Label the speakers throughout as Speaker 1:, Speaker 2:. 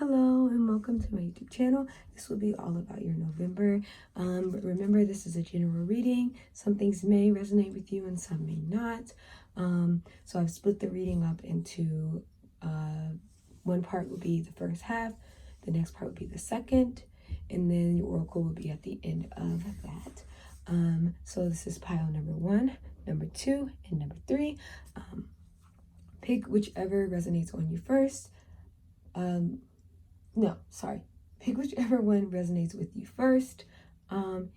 Speaker 1: Hello and welcome to my YouTube channel. This will be all about your November. But remember, this is a general reading. Some things may resonate with you and some may not. So I've split the reading up into one part will be the first half, the next part will be the second, and then your oracle will be at the end of that. So this is pile number 1, number 2, and number 3. Pick whichever resonates on you first. Pick whichever one resonates with you first. And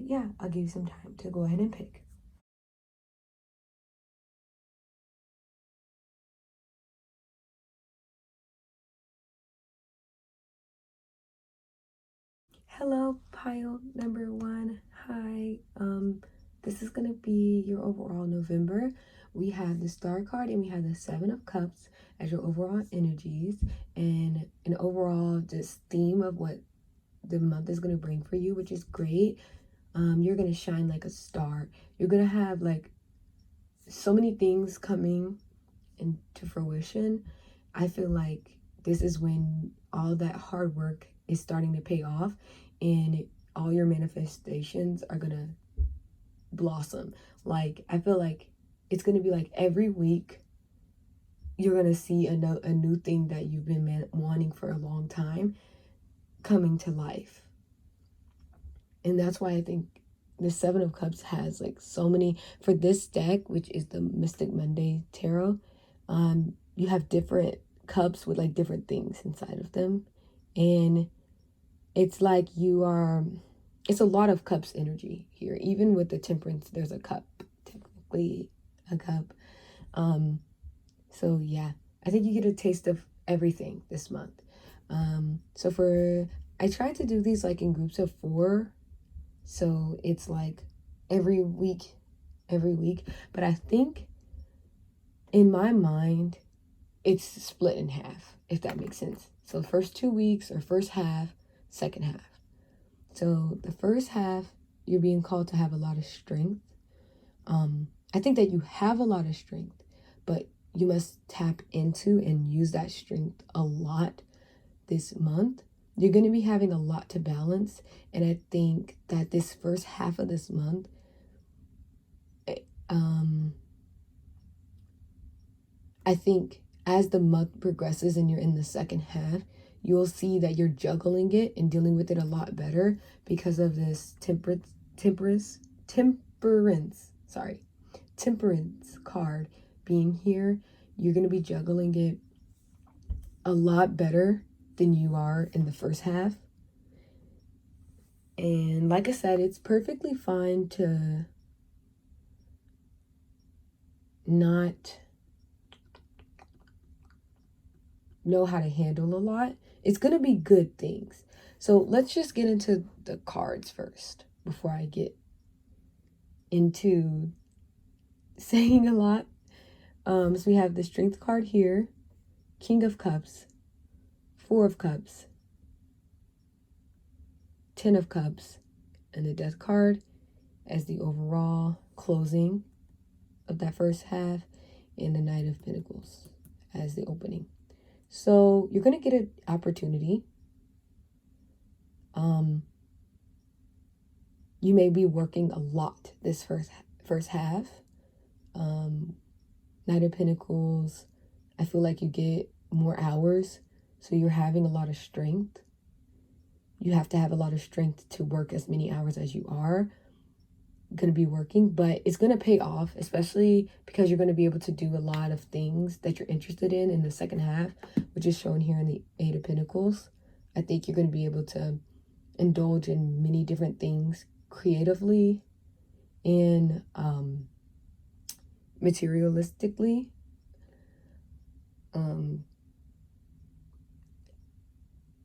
Speaker 1: yeah, I'll give you some time to go ahead and pick. Hello, pile number 1. Hi. This is gonna be your overall November. We have the Star card and we have the 7 of Cups as your overall energies, and an overall just theme of what the month is gonna bring for you, which is great. You're gonna shine like a star. You're gonna have like so many things coming into fruition. I feel like this is when all that hard work is starting to pay off and all your manifestations are gonna blossom. Like, I feel like it's gonna be like every week you're gonna see a new thing that you've been wanting for a long time coming to life. And that's why I think the 7 of Cups has like so many, for this deck, which is the Mystic Monday Tarot, you have different cups with like different things inside of them. And it's like it's a lot of cups energy here. Even with the Temperance, there's a cup, technically a cup. So yeah, I think you get a taste of everything this month. I tried to do these like in groups of 4. So it's like every week. But I think in my mind, it's split in half, if that makes sense. So first 2 weeks or first half, second half. So the first half, you're being called to have a lot of strength. I think that you have a lot of strength, but you must tap into and use that strength a lot this month. You're going to be having a lot to balance. And I think that this first half of this month, I think as the month progresses and you're in the second half, you'll see that you're juggling it and dealing with it a lot better because of this temperance card being here. You're going to be juggling it a lot better than you are in the first half. And like I said, it's perfectly fine to not know how to handle a lot. It's going to be good things. So let's just get into the cards first before I get into saying a lot. So we have the Strength card here, King of Cups, 4 of Cups, 10 of Cups, and the Death card as the overall closing of that first half, and the Knight of Pentacles as the opening. So you're going to get an opportunity. You may be working a lot this first half. Knight of Pentacles, I feel like you get more hours, so you're having a lot of strength. You have to have a lot of strength to work as many hours as you are going to be working, but it's going to pay off, especially because you're going to be able to do a lot of things that you're interested in the second half, which is shown here in the 8 of Pentacles. I think you're going to be able to indulge in many different things creatively and materialistically.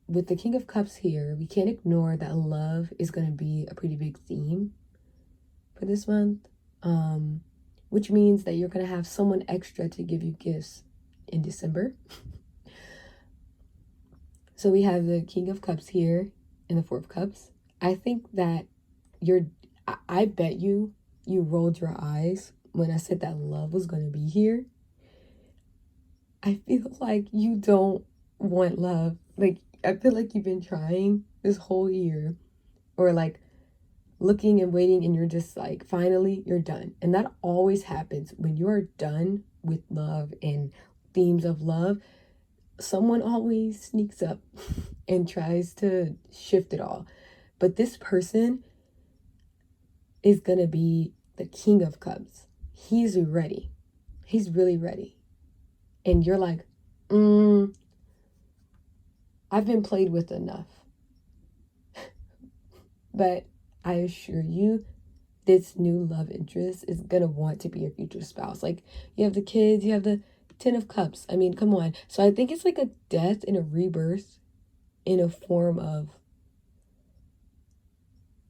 Speaker 1: With the King of Cups here, we can't ignore that love is going to be a pretty big theme for this month, which means that you're going to have someone extra to give you gifts in December. So we have the King of Cups here and the 4 of Cups. I think that I bet you rolled your eyes when I said that love was going to be here. I feel like you don't want love. Like, I feel like you've been trying this whole year, or like looking and waiting, and you're just like, finally, you're done. And that always happens when you are done with love and themes of love. Someone always sneaks up and tries to shift it all. But this person is going to be the King of Cups. He's ready. He's really ready. And you're like, I've been played with enough. But I assure you, this new love interest is going to want to be your future spouse. Like, you have the kids, you have the 10 of Cups. I mean, come on. So I think it's like a death and a rebirth in a form of,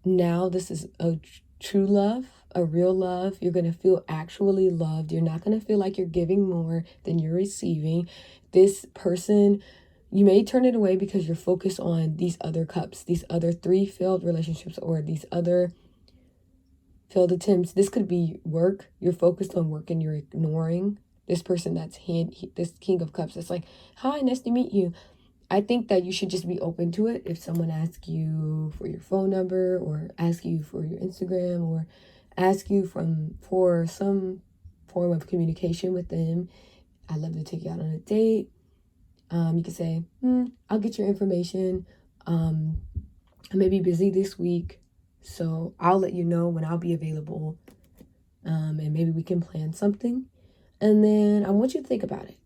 Speaker 1: now this is a true love, a real love. You're going to feel actually loved. You're not going to feel like you're giving more than you're receiving. This person, you may turn it away because you're focused on these other cups, these other 3 failed relationships, or these other failed attempts. This could be work. You're focused on work and you're ignoring this person that's this King of Cups. It's like, hi, nice to meet you. I think that you should just be open to it. If someone asks you for your phone number, or ask you for your Instagram, or ask you for some form of communication with them, I'd love to take you out on a date. You can say, I'll get your information. I may be busy this week, so I'll let you know when I'll be available. And maybe we can plan something. And then I want you to think about it.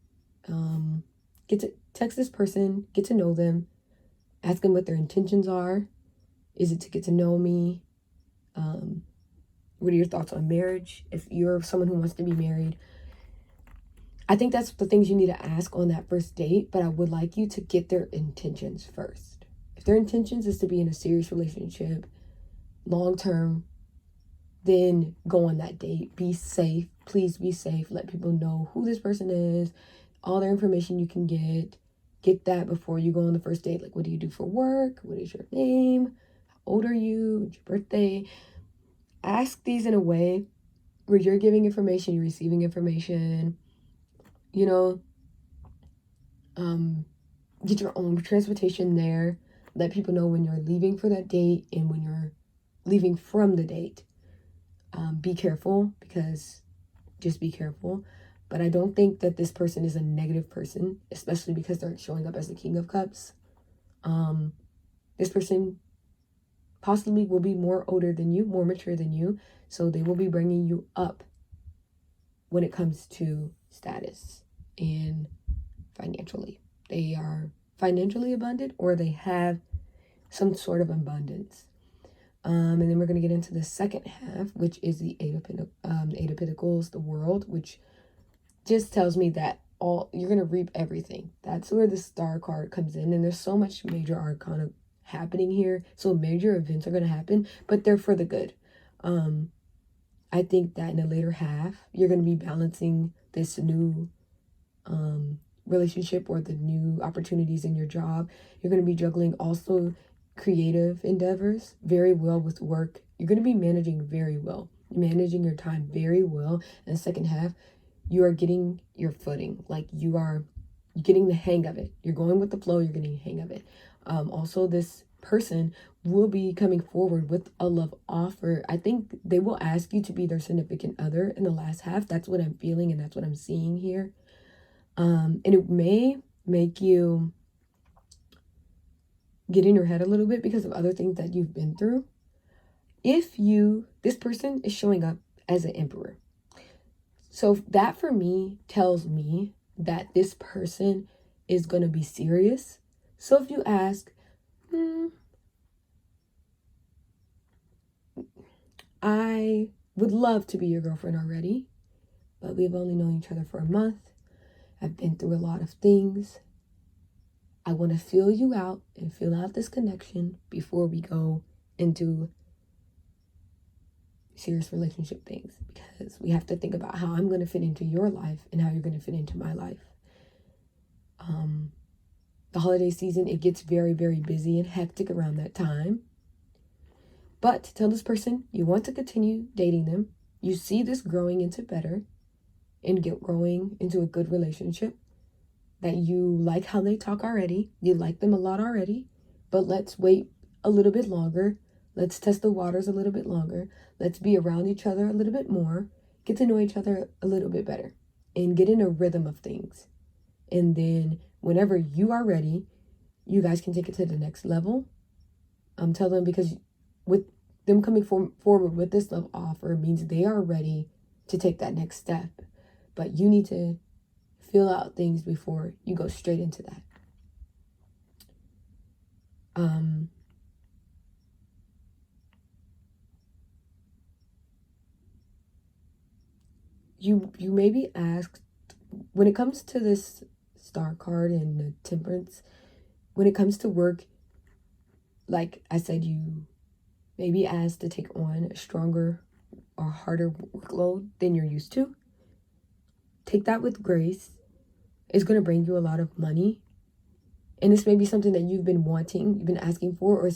Speaker 1: Get to text this person, get to know them, ask them what their intentions are. Is it to get to know me? What are your thoughts on marriage? If you're someone who wants to be married, I think that's the things you need to ask on that first date, but I would like you to get their intentions first. If their intentions is to be in a serious relationship, long term, then go on that date. Be safe. Please be safe. Let people know who this person is, all their information you can get. Get that before you go on the first date. Like, what do you do for work? What is your name? How old are you? What's your birthday? Ask these in a way where you're giving information, you're receiving information. You know, get your own transportation there. Let people know when you're leaving for that date and when you're leaving from the date. Be careful, because just be careful. But I don't think that this person is a negative person, especially because they're showing up as the King of Cups. This person possibly will be more older than you, more mature than you. So they will be bringing you up when it comes to status and financially. They are financially abundant, or they have some sort of abundance. And then we're going to get into the second half, which is the Eight of Pentacles, the World, which just tells me that you're going to reap everything. That's where the Star card comes in. And there's so much major arcana happening here. So major events are going to happen, but they're for the good. I think that in the later half, you're going to be balancing this new relationship, or the new opportunities in your job. You're going to be juggling also creative endeavors very well with work. You're going to be managing very well, managing your time very well. In the second half, you are getting your footing. Like, you're getting the hang of it. You're going with the flow. You're getting the hang of it. Also, this person will be coming forward with a love offer. I think they will ask you to be their significant other in the last half. That's what I'm feeling, and that's what I'm seeing here. And it may make you get in your head a little bit because of other things that you've been through. This person is showing up as an emperor. So that for me tells me that this person is going to be serious. So if you ask, I would love to be your girlfriend already, but we've only known each other for a month. I've been through a lot of things. I want to feel you out and feel out this connection before we go into serious relationship things, because we have to think about how I'm going to fit into your life and how you're going to fit into my life. The holiday season, it gets very, very busy and hectic around that time. But tell this person you want to continue dating them. You see this growing into better and growing into a good relationship. that you like how they talk already. You like them a lot already, but let's wait a little bit longer. Let's test the waters a little bit longer. Let's be around each other a little bit more. Get to know each other a little bit better and get in a rhythm of things. And then whenever you are ready, you guys can take it to the next level. Tell them, because with them coming forward with this love offer means they are ready to take that next step. But you need to feel out things before you go straight into that. You may be asked, when it comes to this star card and the temperance, when it comes to work, like I said, you may be asked to take on a stronger or harder workload than you're used to. Take that with grace. It's going to bring you a lot of money. And this may be something that you've been wanting, you've been asking for, or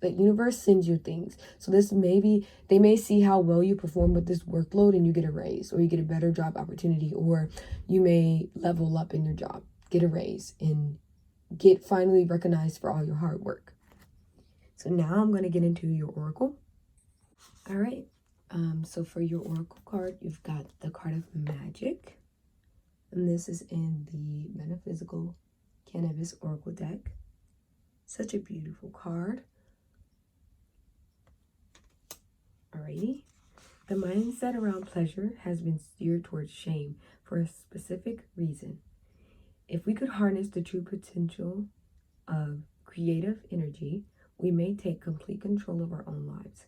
Speaker 1: the universe sends you things. So this may be, they may see how well you perform with this workload and you get a raise, or you get a better job opportunity, or you may level up in your job, get a raise, and get finally recognized for all your hard work. So now I'm going to get into your oracle. All right. So for your oracle card, you've got the card of magic. And this is in the Metaphysical Cannabis Oracle deck. Such a beautiful card. Alrighty. The mindset around pleasure has been steered towards shame for a specific reason. If we could harness the true potential of creative energy, we may take complete control of our own lives.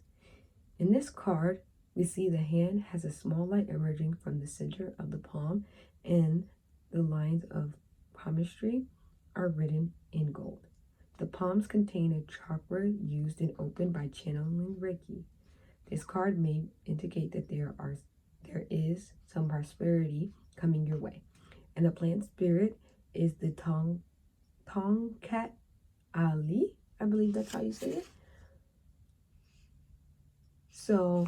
Speaker 1: In this card, we see the hand has a small light emerging from the center of the palm, and the lines of palmistry are written in gold. The palms contain a chakra used and opened by channeling Reiki. This card may indicate that there is some prosperity coming your way. And the plant spirit is the Tongkat Ali. I believe that's how you say it. So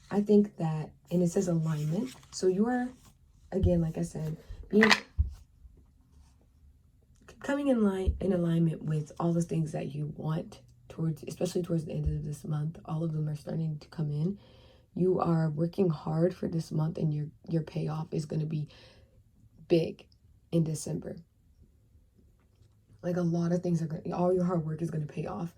Speaker 1: I think that, and it says alignment. So you are, again, like I said, coming in alignment with all the things that you want especially towards the end of this month. All of them are starting to come in. You are working hard for this month, and your payoff is going to be big in December. Like, a lot of things all your hard work is going to pay off.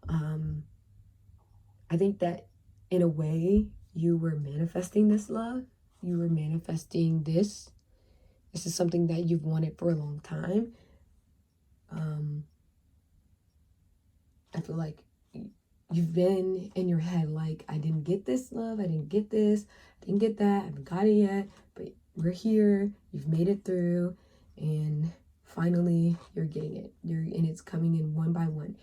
Speaker 1: I think that in a way you were manifesting this love. You were manifesting this. This is something that you've wanted for a long time. I feel like you've been in your head like, I didn't get this love, I didn't get this, I didn't get that, I haven't got it yet, but we're here, you've made it through, and finally you're getting it. And it's coming in one by one.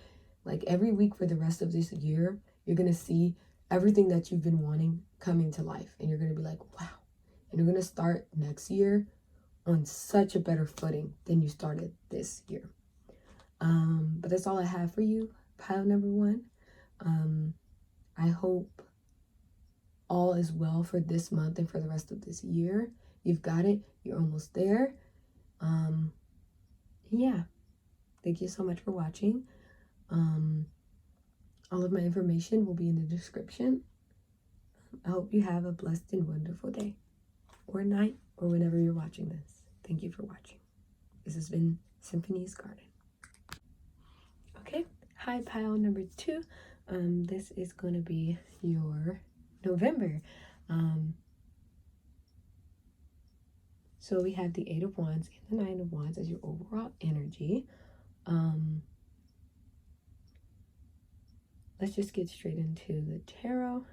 Speaker 1: Like, every week for the rest of this year, you're gonna see everything that you've been wanting coming to life, and you're gonna be like, wow. And you're gonna start next year on such a better footing than you started this year. But that's all I have for you, pile number one. I hope all is well for this month and for the rest of this year. You've got it. You're almost there. Yeah. Thank you so much for watching. All of my information will be in the description. I hope you have a blessed and wonderful day or night or whenever you're watching this. Thank you for watching. This has been Symphony's Garden. Okay. Hi, pile number two. This is going to be your November. So we have the 8 of Wands and the 9 of Wands as your overall energy. Let's just get straight into the tarot.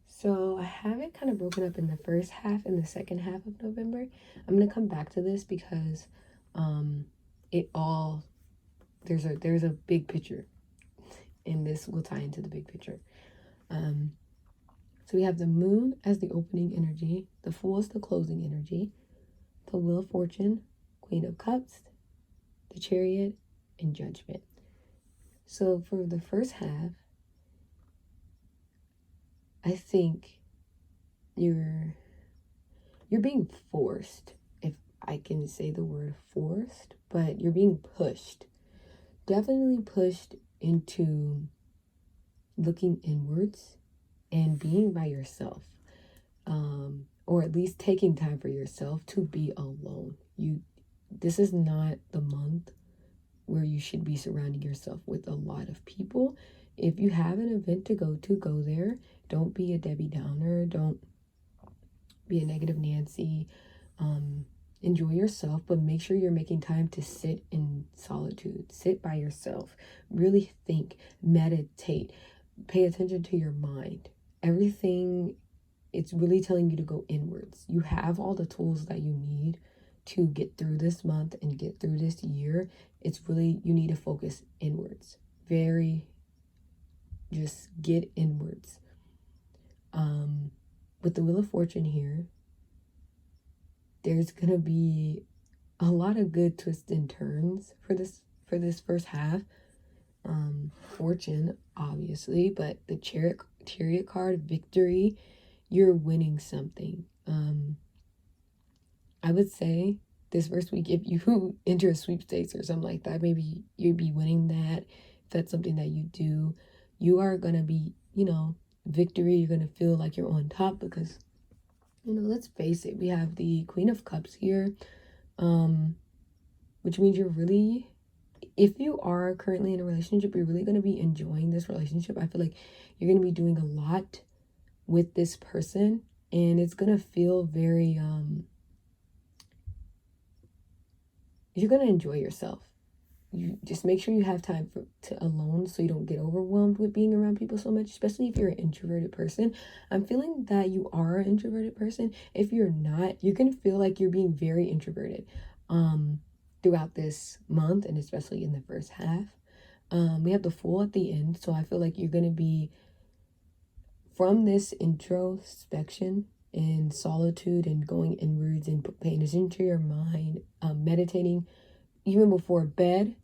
Speaker 1: So I have it kind of broken up in the first half and the second half of November. I'm going to come back to this because there's a big picture, and this will tie into the big picture. So we have the Moon as the opening energy, the Fool as the closing energy, the Wheel of Fortune, Queen of Cups, the Chariot, and Judgment. So for the first half, I think you're being forced. If I can say the word forced, but you're being pushed. Definitely pushed into looking inwards and being by yourself. Or at least taking time for yourself to be alone. This is not the month where you should be surrounding yourself with a lot of people. If you have an event to, go there. Don't be a Debbie Downer. Don't be a negative Nancy. Enjoy yourself, but make sure you're making time to sit in solitude. Sit by yourself. Really think, meditate, pay attention to your mind. Everything, it's really telling you to go inwards. You have all the tools that you need to get through this month and get through this year. It's really, you need to focus inwards. Just get inwards. With the Wheel of Fortune here, there's gonna be a lot of good twists and turns for this first half. Fortune, obviously, but the Chariot card, victory, you're winning something. I would say this first week, if you enter a sweepstakes or something like that, maybe you'd be winning that. If that's something that you do, you are gonna be, victory. You're gonna feel like you're on top because, let's face it, we have the Queen of Cups here, which means you're really, if you are currently in a relationship, you're really gonna be enjoying this relationship. I feel like you're gonna be doing a lot with this person, and it's gonna feel very you're gonna enjoy yourself. You just make sure you have time to alone so you don't get overwhelmed with being around people so much, especially if you're an introverted person. I'm feeling that you are an introverted person. If you're not, you're gonna feel like you're being very introverted throughout this month, and especially in the first half. We have the Fool at the end, so I feel like you're gonna be, from this introspection and solitude and going inwards and paying attention to your mind, meditating even before bed,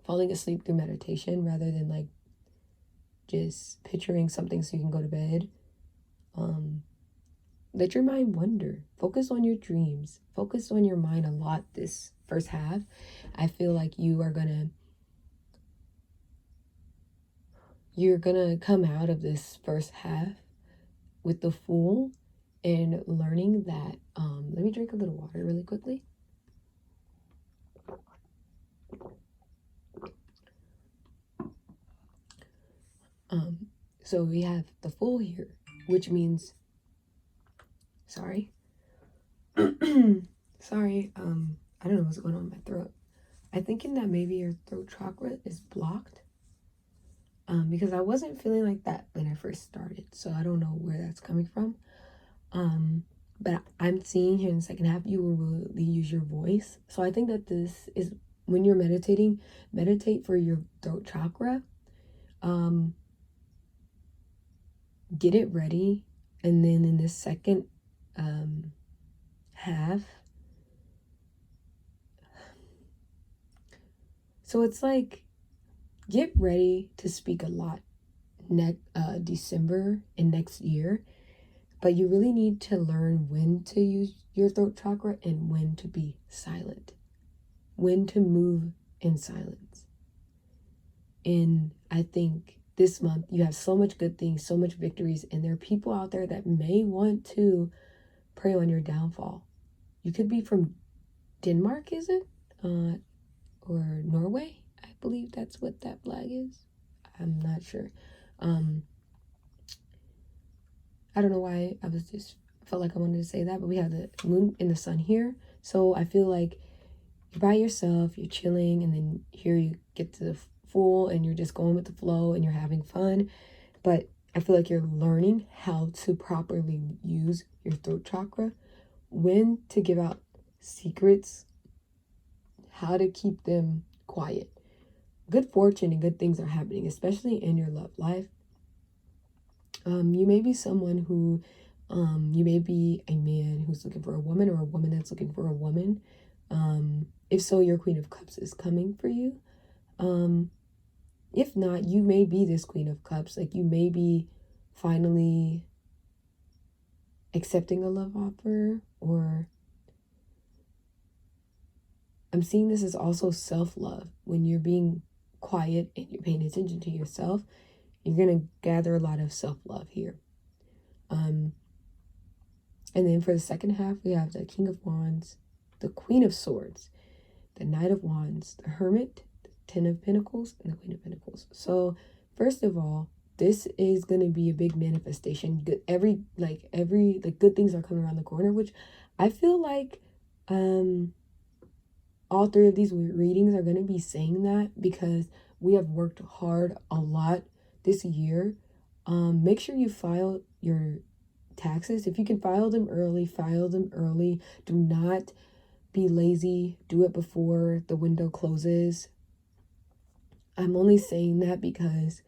Speaker 1: falling asleep through meditation rather than like just picturing something so you can go to bed. Let your mind wander. Focus on your dreams. Focus on your mind a lot this first half. I feel like you're gonna come out of this first half with the Fool and learning that, let me drink a little water really quickly. So we have the Fool here, which means, sorry, I don't know what's going on in my throat. I'm thinking that maybe your throat chakra is blocked, because I wasn't feeling like that when I first started, so I don't know where that's coming from. But I'm seeing here in the second half, you will really use your voice. So I think that this is, when you're meditating, meditate for your throat chakra. Get it ready, and then in the second half, so it's like, get ready to speak a lot December and next year, but you really need to learn when to use your throat chakra and when to be silent, when to move in silence. And I think this month you have so much good things, so much victories, and there are people out there that may want to prey on your downfall. You could be from Denmark, is it? Or Norway? I believe that's what that flag is. I'm not sure. I don't know why I felt like I wanted to say that, but we have the Moon and the Sun here. So I feel like you're by yourself, you're chilling, and then here you get to the Fool and you're just going with the flow and you're having fun. But I feel like you're learning how to properly use your throat chakra, when to give out secrets, how to keep them quiet. Good fortune and good things are happening, especially in your love life. You may be someone who, you may be a man who's looking for a woman, or a woman that's looking for a woman. If so, your Queen of Cups is coming for you. If not, you may be this Queen of Cups. Like, you may be finally accepting a love offer, or I'm seeing this as also self-love. When you're being quiet and you're paying attention to yourself, you're going to gather a lot of self-love here. And then for the second half, we have the King of Wands, the Queen of Swords, the Knight of Wands, the Hermit, the Ten of Pentacles, and the Queen of Pentacles. So first of all, this is going to be a big manifestation. Good, every good things are coming around the corner, which I feel like all three of these readings are going to be saying that because we have worked hard a lot this year. Make sure you file your taxes. If you can file them early, file them early. Do not be lazy. Do it before the window closes. I'm only saying that because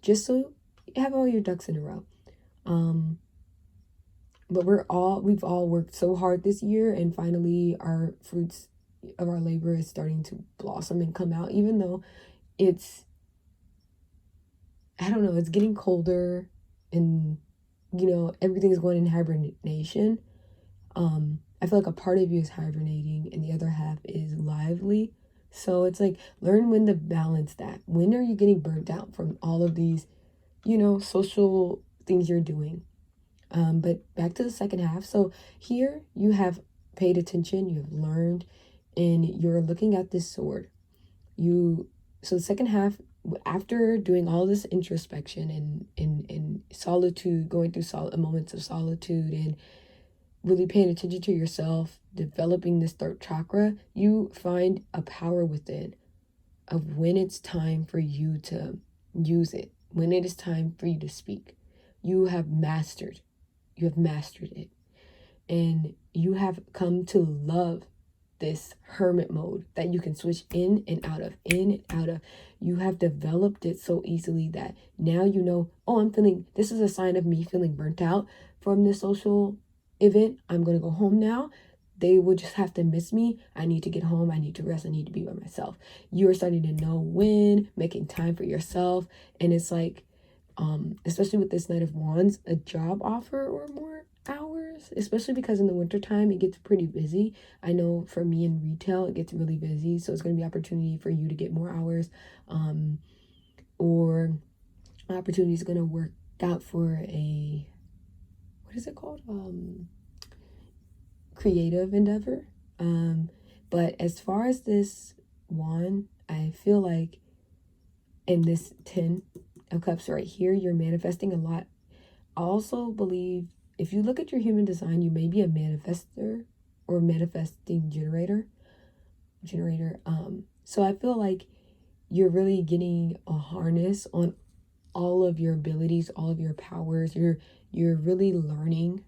Speaker 1: just so you have all your ducks in a row. But we've all worked so hard this year, and finally our fruits of our labor is starting to blossom and come out, even though it's, I don't know, it's getting colder and, you know, everything's going in hibernation. I feel like a part of you is hibernating and the other half is lively. So it's like, learn when to balance that. When are you getting burnt out from all of these, you know, social things you're doing? But back to the second half. So here you have paid attention, you have learned, and you're looking at this sword. So the second half, after doing all this introspection and solitude, going through moments of solitude and really paying attention to yourself, developing this third chakra, you find a power within of when it's time for you to use it, when it is time for you to speak. You have mastered it. And you have come to love this hermit mode that you can switch in and out of, You have developed it so easily that now you know, oh, this is a sign of me feeling burnt out from this social event. I'm going to go home now. They will just have to miss me. I need to get home. I need to rest. I need to be by myself. You are starting to know when, making time for yourself. And it's like, especially with this Knight of Wands, a job offer or more hours, especially because in the wintertime it gets pretty busy. I know for me in retail it gets really busy, so it's going to be opportunity for you to get more hours, or opportunity is going to work out for a, what is it called, creative endeavor. But as far as this wand, I feel like in this 10 of Cups right here, you're manifesting a lot. I also believe if you look at your human design, you may be a manifester or manifesting generator. So I feel like you're really getting a harness on all of your abilities, all of your powers. You're really learning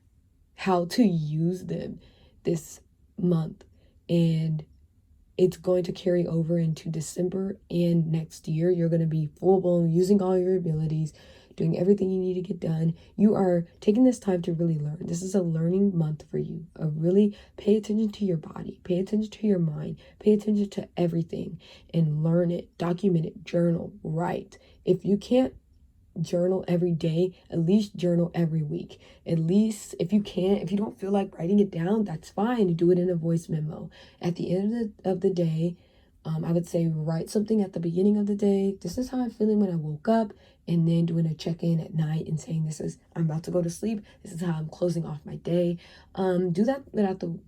Speaker 1: how to use them this month, and it's going to carry over into December and next year. You're going to be full blown using all your abilities, doing everything you need to get done. You are taking this time to really learn. This is a learning month for you. Really pay attention to your body, pay attention to your mind, pay attention to everything and learn it, document it, journal, write. If you can't journal every day, at least journal every week. At least if you don't feel like writing it down, that's fine. Do it in a voice memo. At the end of the day, I would say write something at the beginning of the day. This is how I'm feeling when I woke up, and then doing a check-in at night and saying I'm about to go to sleep. This is how I'm closing off my day. Do that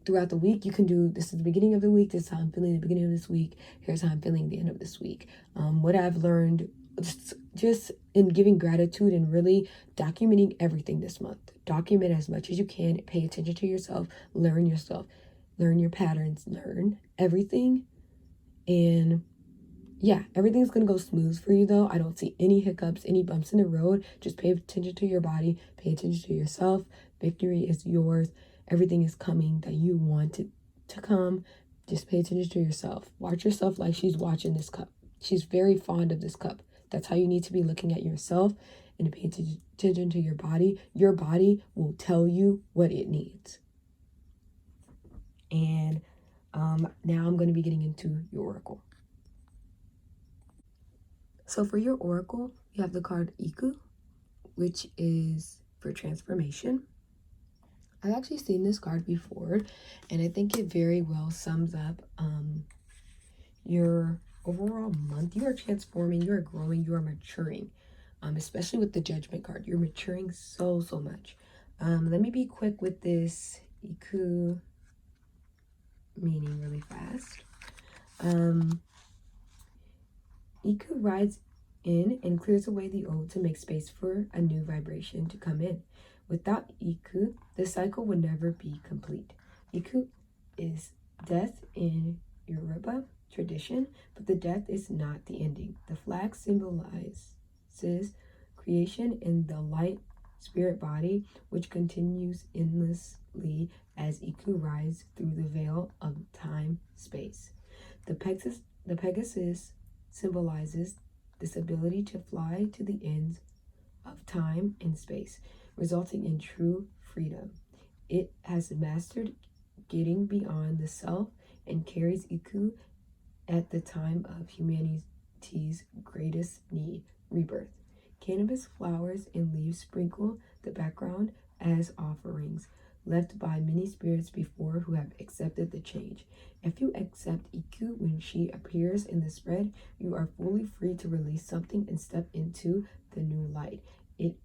Speaker 1: throughout the week. You can do this at the beginning of the week. This is how I'm feeling at the beginning of this week. Here's how I'm feeling at the end of this week. What I've learned just in giving gratitude and really documenting everything this month. Document as much as you can. Pay attention to yourself. Learn yourself. Learn your patterns. Learn everything. And yeah, everything's going to go smooth for you, though. I don't see any hiccups, any bumps in the road. Just pay attention to your body. Pay attention to yourself. Victory is yours. Everything is coming that you want it to come. Just pay attention to yourself. Watch yourself like she's watching this cup. She's very fond of this cup. That's how you need to be looking at yourself and to pay attention to your body. Your body will tell you what it needs. And now I'm going to be getting into your oracle. So for your oracle, you have the card Iku, which is for transformation. I've actually seen this card before, and I think it very well sums up your overall month, you are transforming, you are growing, you are maturing. Especially with the Judgment card, you're maturing so much. Let me be quick with this Iku meaning really fast. Iku rides in and clears away the old to make space for a new vibration to come in. Without Iku, the cycle would never be complete. Iku is death in Yoruba tradition, but the death is not the ending. The flag symbolizes creation in the light spirit body, which continues endlessly as Iku rides through the veil of time space. The Pegasus symbolizes this ability to fly to the ends of time and space, resulting in true freedom. It has mastered getting beyond the self and carries Iku at the time of humanity's greatest need, rebirth. Cannabis flowers and leaves sprinkle the background as offerings, left by many spirits before who have accepted the change. If you accept Iku when she appears in the spread, you are fully free to release something and step into the new light. It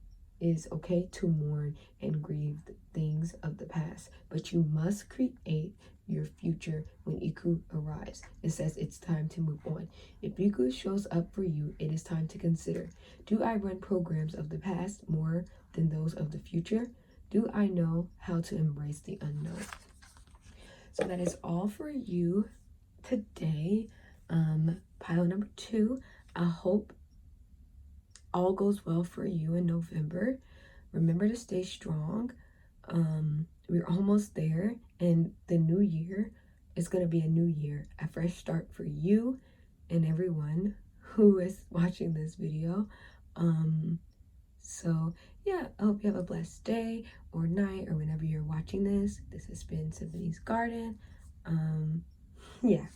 Speaker 1: is okay to mourn and grieve the things of the past, but you must create your future when Iku arrives. It says it's time to move on. If Iku shows up for you, it is time to consider, do I run programs of the past more than those of the future? Do I know how to embrace the unknown? So that is all for you today. Pile number 2. I hope all goes well for you in November. Remember to stay strong. We're almost there, and the new year is going to be a new year, a fresh start for you and everyone who is watching this video. So yeah, I hope you have a blessed day or night or whenever you're watching this. This has been Symphony's Garden. Yeah.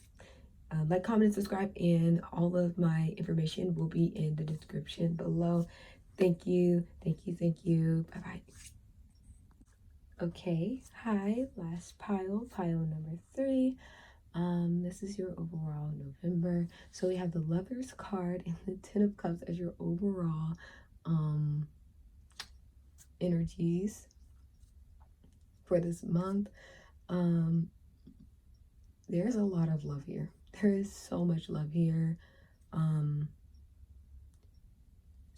Speaker 1: Like, comment, subscribe, and all of my information will be in the description below. Thank you. Bye-bye. Okay, hi, last pile number 3. This is your overall November. So we have the Lovers card and the Ten of Cups as your overall energies for this month. There's a lot of love here. There is so much love here.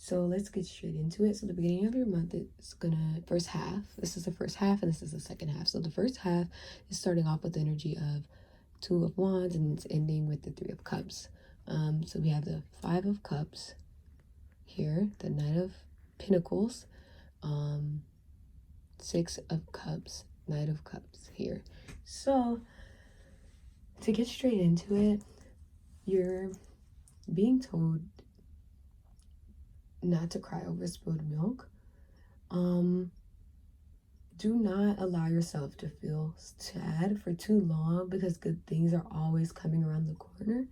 Speaker 1: So let's get straight into it. So the beginning of your month is first half. This is the first half and this is the second half. So the first half is starting off with the energy of Two of Wands and it's ending with the Three of Cups. So we have the Five of Cups here, the Knight of Pentacles, Six of Cups, Knight of Cups here. So to get straight into it, you're being told not to cry over spilled milk. Do not allow yourself to feel sad for too long because good things are always coming around the corner.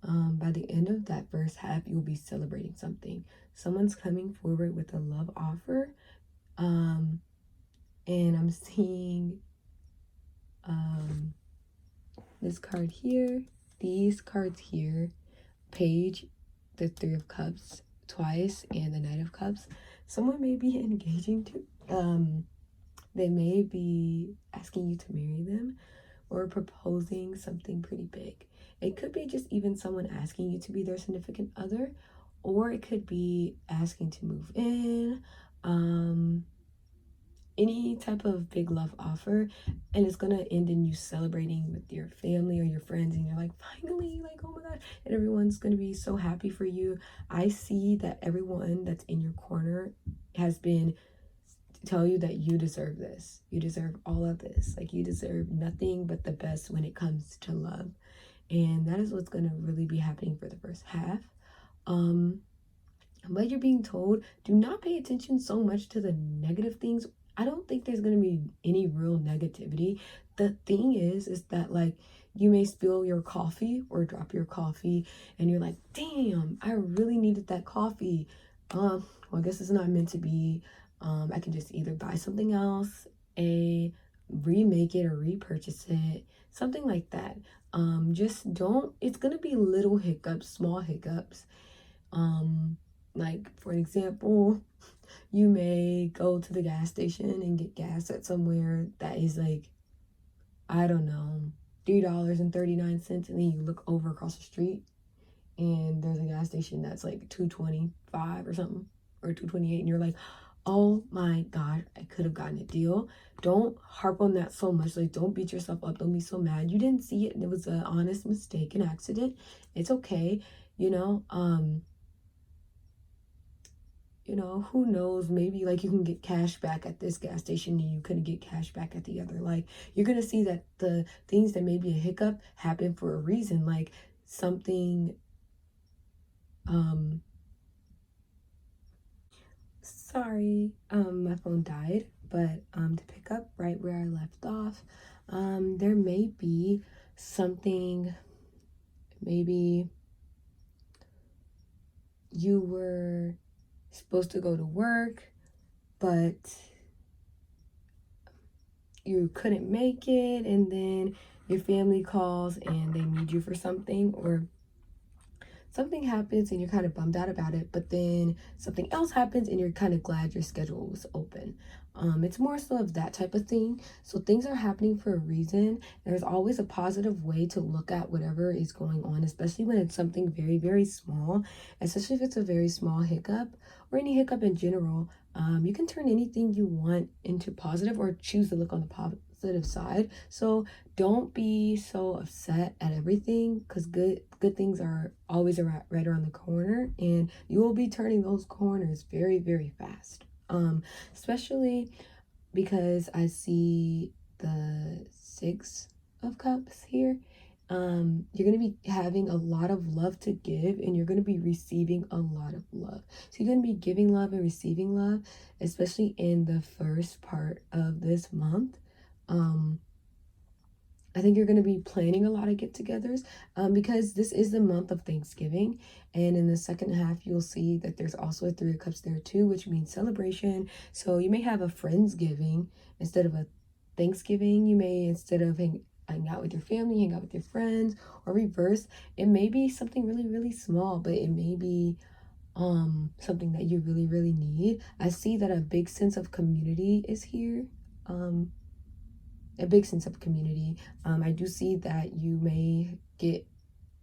Speaker 1: By the end of that first half, you'll be celebrating something. Someone's coming forward with a love offer. And I'm seeing this card here, these cards here, Page, the Three of Cups twice, and the Knight of Cups. Someone may be engaging to, they may be asking you to marry them or proposing something pretty big. It could be just even someone asking you to be their significant other, or it could be asking to move in, any type of big love offer, and it's gonna end in you celebrating with your family or your friends, and you're like, finally, like, oh my god, and everyone's gonna be so happy for you. I see that everyone that's in your corner has been to tell you that you deserve this, you deserve all of this, like you deserve nothing but the best when it comes to love, and that is what's gonna really be happening for the first half. But you're being told, do not pay attention so much to the negative things. I don't think there's going to be any real negativity. The thing is that, like, you may spill your coffee or drop your coffee and you're like, damn, I really needed that coffee. Well, I guess it's not meant to be. I can just either buy something else, remake it or repurchase it, something like that. Just don't, it's gonna be little hiccups, small hiccups. Like for example, you may go to the gas station and get gas at somewhere that is like, I don't know, $3.39, and then you look over across the street and there's a gas station that's like 225 or something, or 228, and you're like, oh my god, I could have gotten a deal. Don't harp on that so much. Like, don't beat yourself up, don't be so mad. You didn't see it and it was an honest mistake, an accident. It's okay, you know. Who knows, maybe like you can get cash back at this gas station and you couldn't get cash back at the other. Like, you're gonna see that the things that may be a hiccup happen for a reason. Like something, um sorry, my phone died, but to pick up right where I left off, there may be something, maybe you were supposed to go to work, but you couldn't make it, and then your family calls and they need you for something, or something happens and you're kind of bummed out about it, but then something else happens and you're kind of glad your schedule was open. It's more so of that type of thing. So things are happening for a reason. There's always a positive way to look at whatever is going on, especially when it's something very, very small, especially if it's a very small hiccup or any hiccup in general. You can turn anything you want into positive, or choose to look on the positive side. So don't be so upset at everything, because good things are always right around the corner, and you will be turning those corners very, very fast. Especially because I see the 6 of Cups here. You're going to be having a lot of love to give, and you're going to be receiving a lot of love. So you're going to be giving love and receiving love, especially in the first part of this month. I think you're going to be planning a lot of get-togethers, because this is the month of Thanksgiving, and in the second half you'll see that there's also a 3 of Cups there too, which means celebration. So you may have a Friendsgiving instead of a Thanksgiving. You may, instead of hang out with your family, hang out with your friends, or reverse. It may be something really, really small, but it may be something that you really, really need. I see that a big sense of community is here. A big sense of community. I do see that you may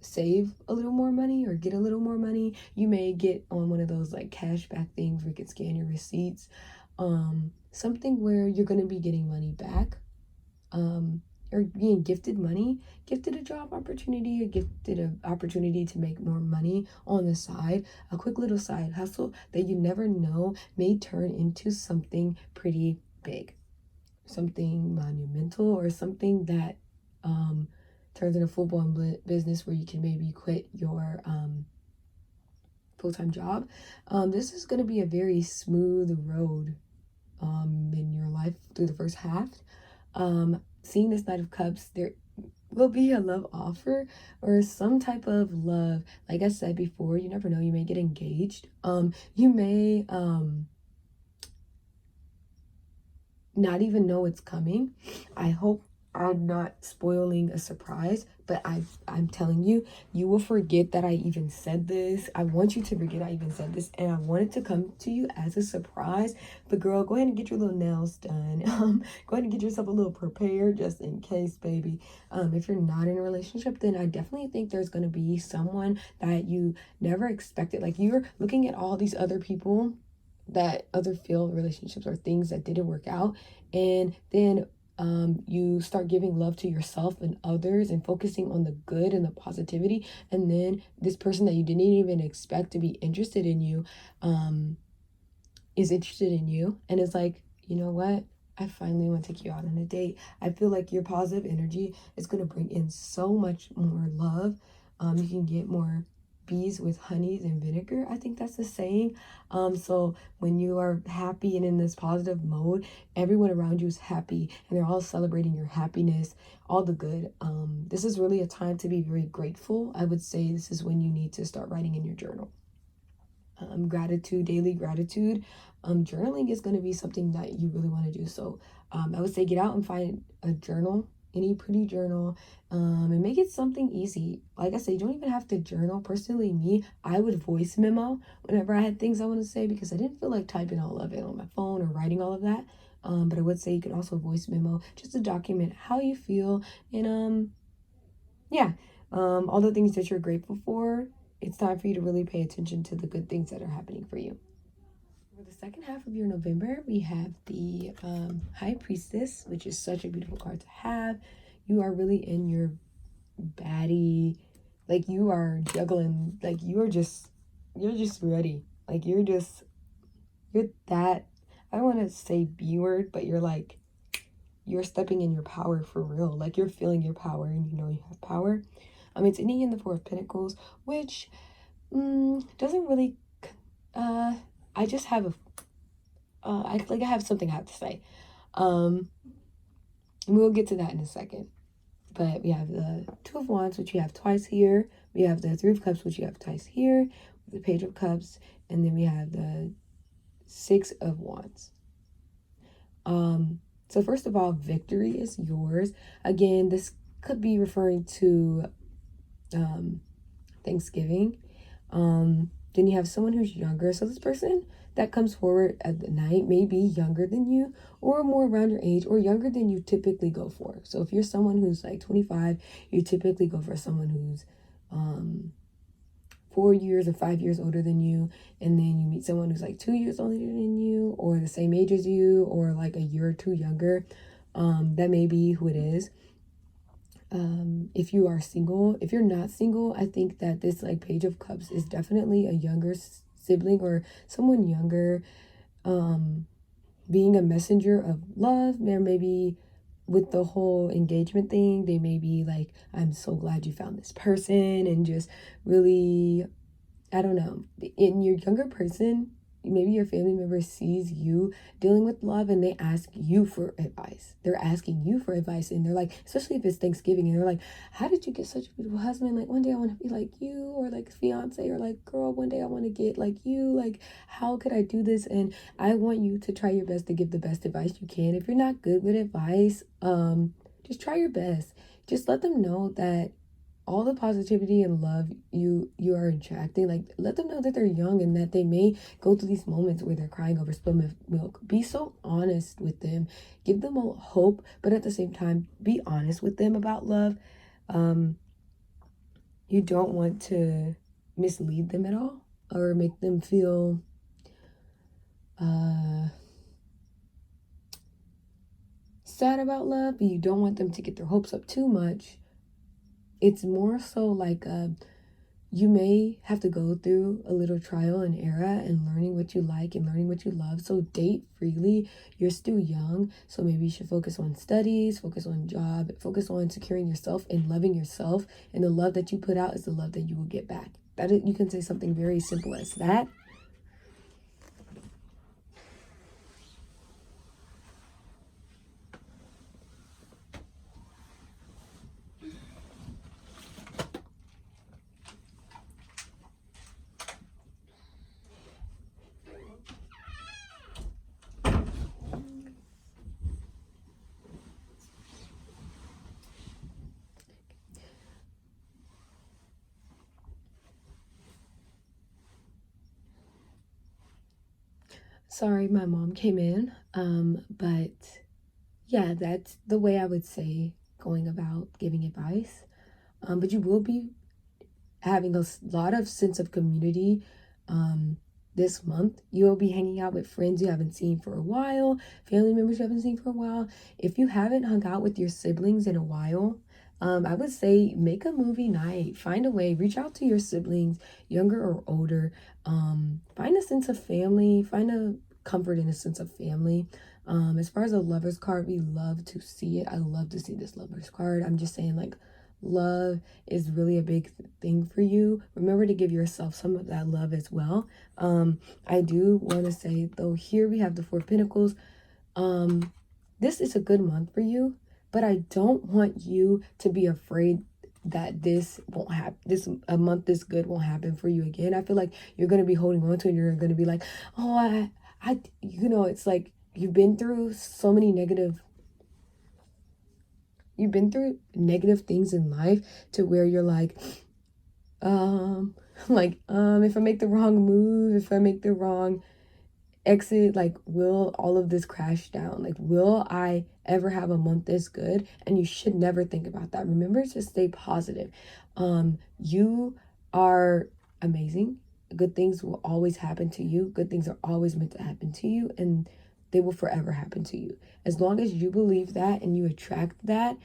Speaker 1: save a little more money, or get a little more money. You may get on one of those like cashback things where you can scan your receipts. Something where you're going to be getting money back, or being gifted money, gifted a job opportunity, or gifted an opportunity to make more money on the side. A quick little side hustle that you never know may turn into something pretty big, something monumental, or something that turns into a full-blown business where you can maybe quit your full-time job. This is going to be a very smooth road in your life through the first half. Seeing this Knight of Cups, there will be a love offer, or some type of love. Like I said before, you never know, you may get engaged. You may not even know it's coming. I hope I'm not spoiling a surprise, but I'm telling you, you will forget that I even said this. I want you to forget I even said this, and I want it to come to you as a surprise. But girl, go ahead and get your little nails done. Go ahead and get yourself a little prepared, just in case, baby. If you're not in a relationship, then I definitely think there's going to be someone that you never expected. Like, you're looking at all these other people, that other failed relationships or things that didn't work out, and then you start giving love to yourself and others, and focusing on the good and the positivity, and then this person that you didn't even expect to be interested in you is interested in you, and it's like, you know what, I finally want to take you out on a date. I feel like your positive energy is going to bring in so much more love. You can get more bees with honeys and vinegar, I think that's the saying. So when you are happy and in this positive mode, everyone around you is happy, and they're all celebrating your happiness, all the good. This is really a time to be very grateful. I would say this is when you need to start writing in your journal. Gratitude, daily gratitude. Journaling is going to be something that you really want to do. So I would say get out and find a journal any pretty journal, and make it something easy. Like I said, you don't even have to journal. Personally, me, I would voice memo whenever I had things I want to say, because I didn't feel like typing all of it on my phone or writing all of that. But I would say you could also voice memo just to document how you feel, and yeah, all the things that you're grateful for. It's time for you to really pay attention to the good things that are happening for you. For the second half of your November, we have the High Priestess, which is such a beautiful card to have. You are really in your baddie, like you are juggling, like you're just ready. Like you're that, I don't want to say B word, but you're stepping in your power for real. Like you're feeling your power and you know you have power. It's ending in the Four of Pentacles, which doesn't really I just have I have something I have to say. We'll get to that in a second. But we have the Two of Wands, which you have twice here. We have the Three of Cups, which you have twice here. The Page of Cups, and then we have the Six of Wands. So first of all, victory is yours. Again, this could be referring to Thanksgiving. Then you have someone who's younger. So this person that comes forward at the night may be younger than you, or more around your age, or younger than you typically go for. So if you're someone who's like 25, you typically go for someone who's 4 years or 5 years older than you, and then you meet someone who's like 2 years older than you, or the same age as you, or like a year or two younger. That may be who it is. If you are single, if you're not single, I think that this like Page of Cups is definitely a younger sibling or someone younger, being a messenger of love. There may be, with the whole engagement thing, they may be like, I'm so glad you found this person, and just really, I don't know, in your younger person, maybe your family member sees you dealing with love and they ask you for advice. They're asking you for advice, and they're like, especially if it's Thanksgiving, and they're like, how did you get such a beautiful husband? Like, one day I want to be like you, or like fiance, or like, girl, one day I want to get like you. Like, how could I do this? And I want you to try your best to give the best advice you can. If you're not good with advice, just try your best. Just let them know that all the positivity and love you are attracting, like, let them know that they're young and that they may go through these moments where they're crying over spilled milk. Be so honest with them. Give them a hope, but at the same time, be honest with them about love. You don't want to mislead them at all or make them feel sad about love, but you don't want them to get their hopes up too much. It's more so like you may have to go through a little trial and error and learning what you like and learning what you love. So date freely. You're still young, so maybe you should focus on studies, focus on job, focus on securing yourself and loving yourself. And the love that you put out is the love that you will get back. That is, you can say something very simple as that. Sorry, my mom came in. But yeah, that's the way I would say going about giving advice. But you will be having a lot of sense of community this month. You'll be hanging out with friends you haven't seen for a while, family members you haven't seen for a while. If you haven't hung out with your siblings in a while, I would say make a movie night. Find a way. Reach out to your siblings, younger or older. Find a sense of family. Find a comfort in a sense of family. As far as a lover's card, we love to see it. I love to see this lover's card. I'm just saying, like, love is really a big thing for you. Remember to give yourself some of that love as well. I do want to say, though, here we have the Four of Pentacles. This is a good month for you, but I don't want you to be afraid that this won't happen. A month this good won't happen for you again. I feel like you're going to be holding on to it, and you're going to be like, oh, it's like you've been through so many negative you've been through negative things in life to where you're like, if I make the wrong move, if I make the wrong exit, like, will all of this crash down? Like, will I ever have a month this good? And you should never think about that. Remember to stay positive. You are amazing. Good things will always happen to you. Good things are always meant to happen to you, and they will forever happen to you. As long as you believe that and you attract that,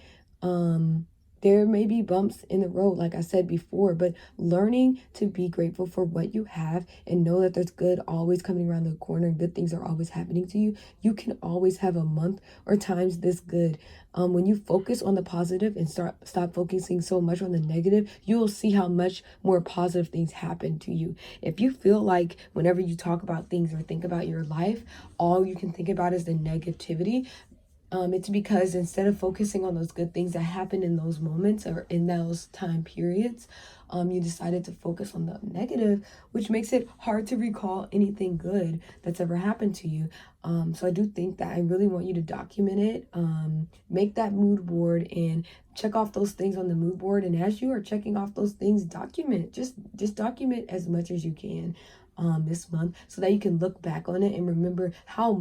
Speaker 1: there may be bumps in the road, like I said before, but learning to be grateful for what you have and know that there's good always coming around the corner and good things are always happening to you, you can always have a month or times this good. When you focus on the positive and stop focusing so much on the negative, you will see how much more positive things happen to you. If you feel like whenever you talk about things or think about your life, all you can think about is the negativity, it's because instead of focusing on those good things that happen in those moments or in those time periods, you decided to focus on the negative, which makes it hard to recall anything good that's ever happened to you. So I do think that I really want you to document it, make that mood board and check off those things on the mood board. And as you are checking off those things, document, just document as much as you can this month so that you can look back on it and remember how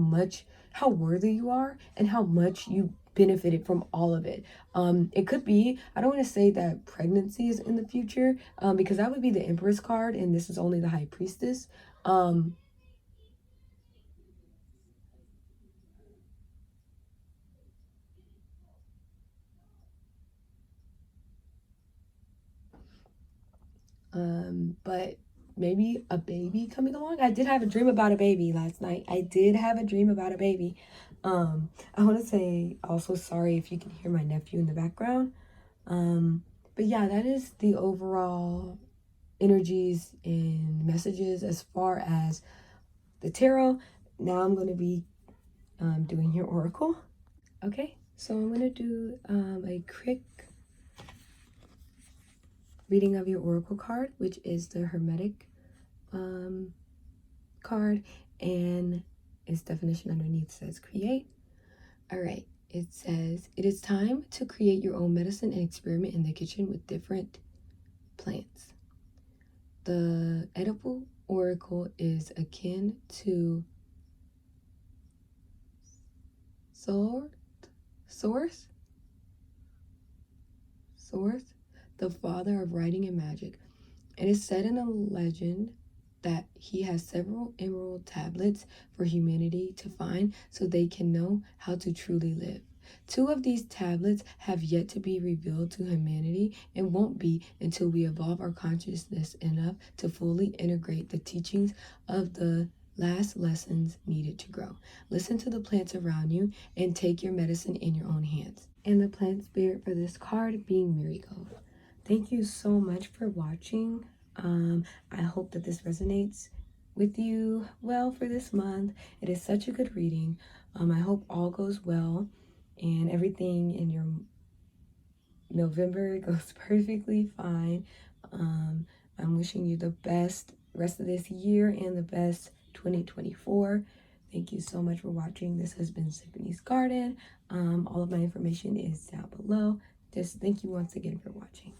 Speaker 1: worthy you are and how much you benefited from all of it. It could be, I don't want to say that pregnancy is in the future, because that would be the Empress card and this is only the High Priestess. But maybe a baby coming along. I did have a dream about a baby last night. I did have a dream about a baby. I want to say also sorry if you can hear my nephew in the background. But yeah, that is the overall energies and messages as far as the tarot. Now I'm going to be doing your oracle. Okay, so I'm going to do a quick reading of your oracle card, which is the Hermetic card, and its definition underneath says create. All right, it says it is time to create your own medicine and experiment in the kitchen with different plants. The edible oracle is akin to Source, the father of writing and magic. It is said in a legend that he has several emerald tablets for humanity to find so they can know how to truly live. Two of these tablets have yet to be revealed to humanity and won't be until we evolve our consciousness enough to fully integrate the teachings of the last lessons needed to grow. Listen to the plants around you and take your medicine in your own hands. And the plant spirit for this card being marigold. Thank you so much for watching. I hope that this resonates with you well for this month. It is such a good reading. I hope all goes well and everything in your November goes perfectly fine. I'm wishing you the best rest of this year and the best 2024. Thank you so much for watching. This has been Symphony's Garden. All of my information is down below. Just thank you once again for watching.